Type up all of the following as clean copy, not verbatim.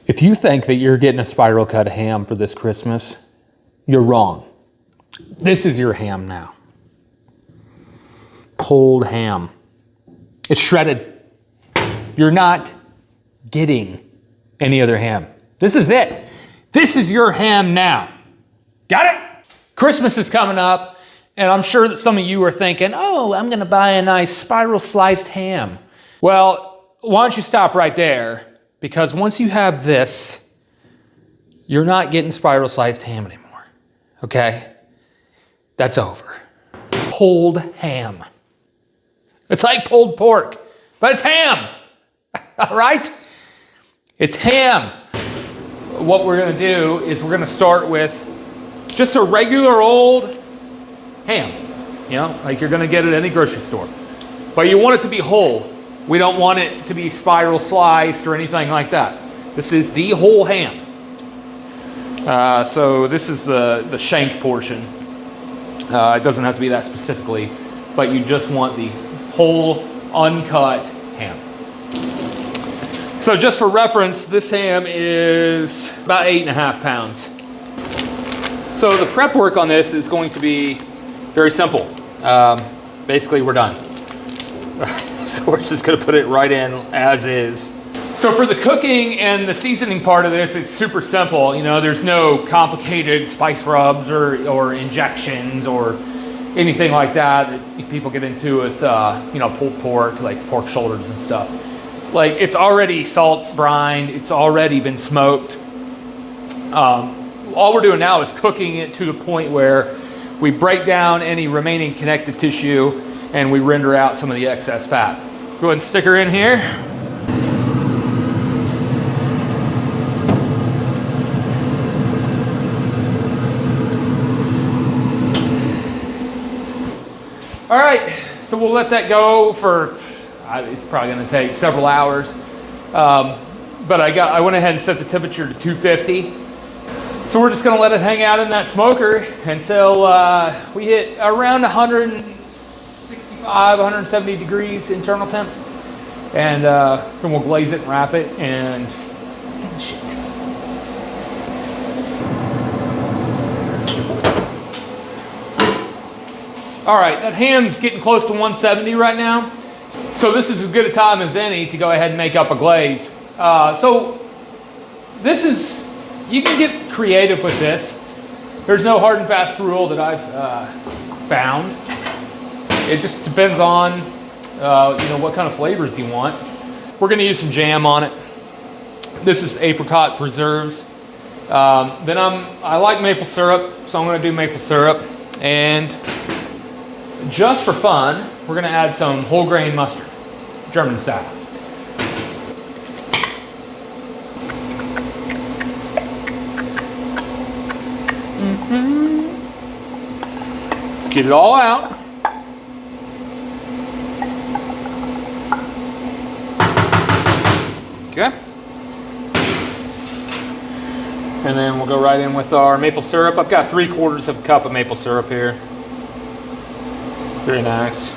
If you think that you're getting a spiral cut ham for this Christmas, you're wrong. This is your ham now. Pulled ham. It's shredded. You're not getting any other ham. This is it. This is your ham now. Got it? Christmas is coming up, and I'm sure that some of you are thinking, oh, I'm gonna buy a nice spiral sliced ham. Well, why don't you stop right there? Because once you have this, you're not getting spiral sliced ham anymore, okay? That's over. Pulled ham. It's like pulled pork, but it's ham, all right? It's ham. What we're gonna do is we're gonna start with just a regular old ham, you know, like you're gonna get at any grocery store. But you want it to be whole. We don't want it to be spiral sliced or anything like that. This is the whole ham. So this is the shank portion. It doesn't have to be that specifically, but you just want the whole uncut ham. So just for reference, this ham is about 8.5 pounds. So the prep work on this is going to be very simple. Basically, we're done. So we're just gonna put it right in as is. So for the cooking and the seasoning part of this, it's super simple. You know, there's no complicated spice rubs or injections or anything like that people get into with, you know, pulled pork, like pork shoulders and stuff. Like, it's already salt brined, it's already been smoked. All we're doing now is cooking it to the point where we break down any remaining connective tissue and we render out some of the excess fat. Go ahead and stick her in here. All right, so we'll let that go for, it's probably gonna take several hours. But I went ahead and set the temperature to 250. So we're just gonna let it hang out in that smoker until we hit around 165, 170 degrees internal temp. And then we'll glaze it and wrap it and shit. All right, that ham's getting close to 170 right now. So this is as good a time as any to go ahead and make up a glaze. So this is, you can get creative with this. There's no hard and fast rule that I've found. It just depends on you know, what kind of flavors you want. We're gonna use some jam on it. This is apricot preserves. Then I like maple syrup, so I'm gonna do maple syrup. And just for fun, we're gonna add some whole grain mustard, German style. Get it all out. Okay. And then we'll go right in with our maple syrup. I've got 3/4 of a cup of maple syrup here. Very nice.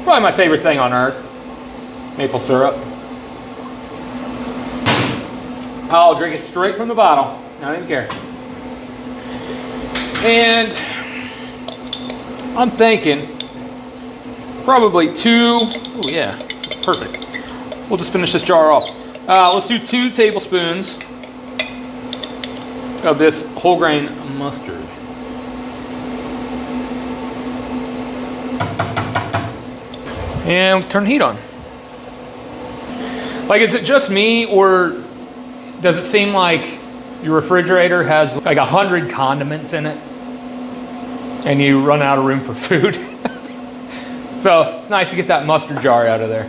Probably my favorite thing on earth, maple syrup. I'll drink it straight from the bottle. I don't care. And I'm thinking probably 2, oh yeah, perfect. We'll just finish this jar off. Let's do 2 tablespoons of this whole grain mustard. And turn the heat on. Like, is it just me, or does it seem like your refrigerator has like 100 condiments in it and you run out of room for food? So it's nice to get that mustard jar out of there.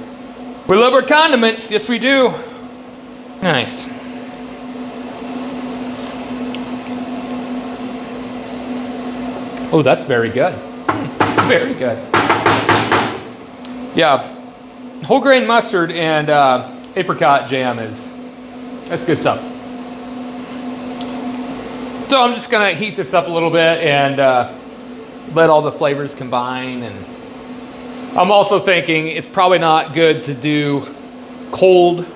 We love our condiments, yes we do. Nice. Oh, that's very good. Very good. Yeah, whole grain mustard and apricot jam that's good stuff. So I'm just gonna heat this up a little bit and let all the flavors combine. And I'm also thinking it's probably not good to do cold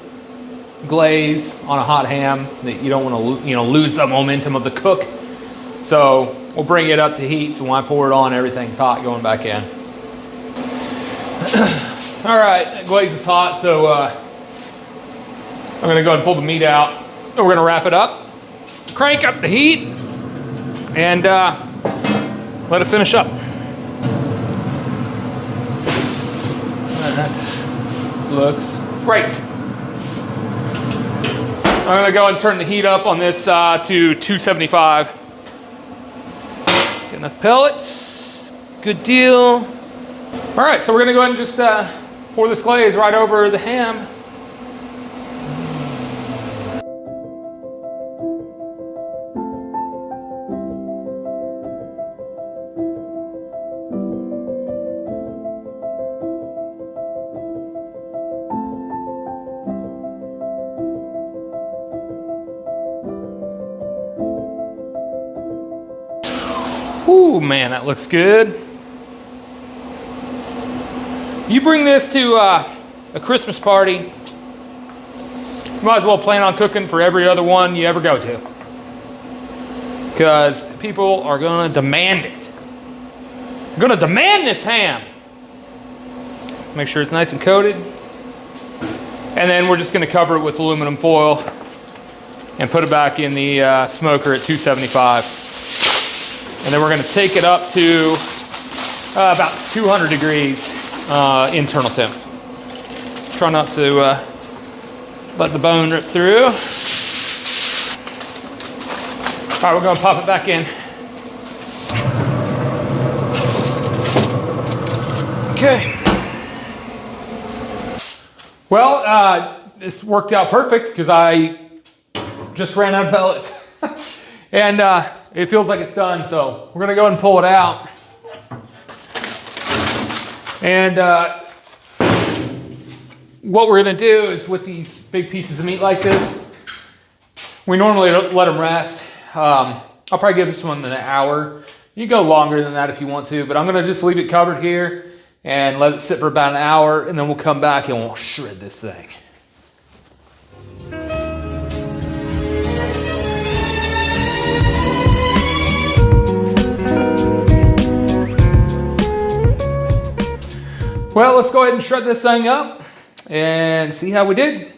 glaze on a hot ham that you don't want to, lose the momentum of the cook. So we'll bring it up to heat. So when I pour it on, everything's hot going back in. All right, that glaze is hot. So I'm going to go ahead and pull the meat out. And we're going to wrap it up, crank up the heat, and let it finish up. That looks great. I'm going to go and turn the heat up on this to 275. Get enough pellets. Good deal. All right, so we're going to go ahead and just pour this glaze right over the ham. Ooh, man, that looks good. You bring this to a Christmas party, you might as well plan on cooking for every other one you ever go to. Because people are gonna demand it. They're gonna demand this ham. Make sure it's nice and coated. And then we're just gonna cover it with aluminum foil and put it back in the smoker at 275. And then we're going to take it up to about 200 degrees internal temp. Try not to let the bone rip through. All right, we're going to pop it back in. Okay. Well, this worked out perfect because I just ran out of pellets. And it feels like it's done, so we're gonna go ahead and pull it out. And what we're gonna do is with these big pieces of meat like this, we normally let them rest. I'll probably give this one an hour. You can go longer than that if you want to, but I'm gonna just leave it covered here and let it sit for about an hour, and then we'll come back and we'll shred this thing. Well, let's go ahead and shred this thing up and see how we did.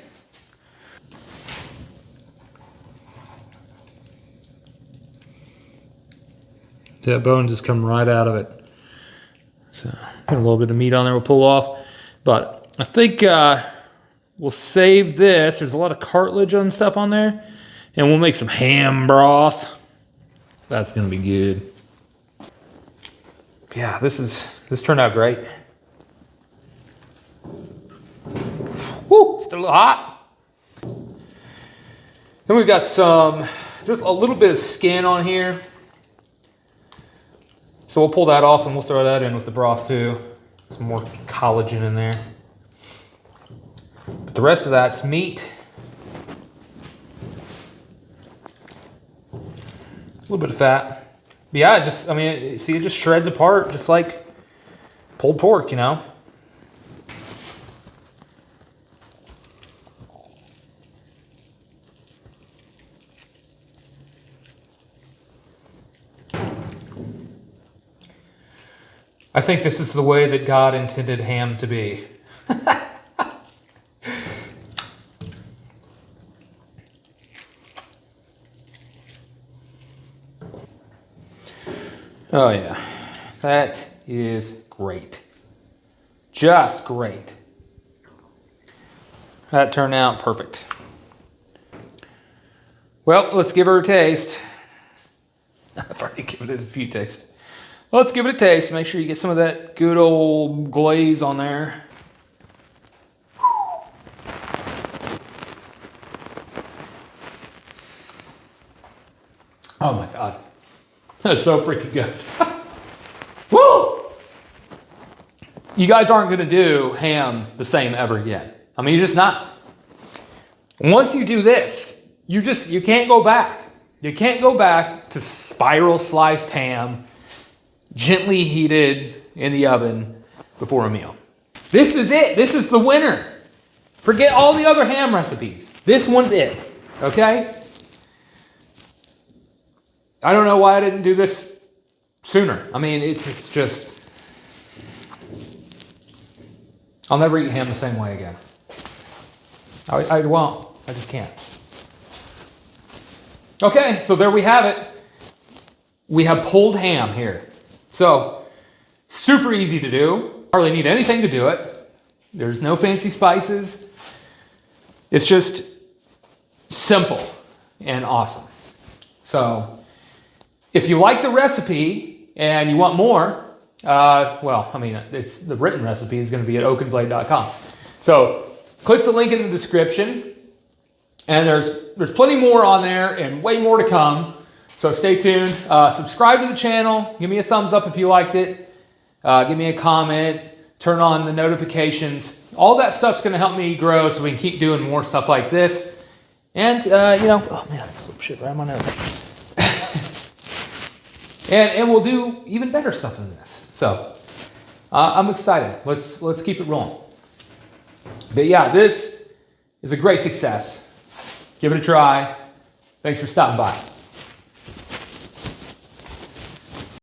That bone just come right out of it. So, put a little bit of meat on there we'll pull off. But I think we'll save this. There's a lot of cartilage and stuff on there. And we'll make some ham broth. That's gonna be good. Yeah, this turned out great. Woo, still a little hot. Then we've got just a little bit of skin on here. So we'll pull that off and we'll throw that in with the broth too. Some more collagen in there. But the rest of that's meat. A little bit of fat. But yeah, it just shreds apart just like pulled pork, you know? I think this is the way that God intended ham to be. Oh yeah, that is great. Just great. That turned out perfect. Well, let's give her a taste. I've already given it a few tastes. Let's give it a taste. Make sure you get some of that good old glaze on there. Oh my God. That's so freaking good. Woo! You guys aren't going to do ham the same ever again. I mean, you're just not. Once you do this, you can't go back. You can't go back to spiral sliced ham, gently heated in the oven before a meal. This is it. This is the winner. Forget all the other ham recipes. This one's it, okay? I don't know why I didn't do this sooner. I mean, it's just, I'll never eat ham the same way again. I won't, I just can't. Okay, so there we have it. We have pulled ham here. So, super easy to do. Hardly need anything to do it. There's no fancy spices. It's just simple and awesome. So, if you like the recipe and you want more, well, I mean, it's the written recipe is going to be at oakandblade.com. So, click the link in the description, and there's plenty more on there and way more to come. So stay tuned. Subscribe to the channel. Give me a thumbs up if you liked it. Give me a comment. Turn on the notifications. All that stuff's going to help me grow so we can keep doing more stuff like this. And, you know, oh man, I slipped shit right on my nose. and we'll do even better stuff than this. So I'm excited. Let's keep it rolling. But yeah, this is a great success. Give it a try. Thanks for stopping by.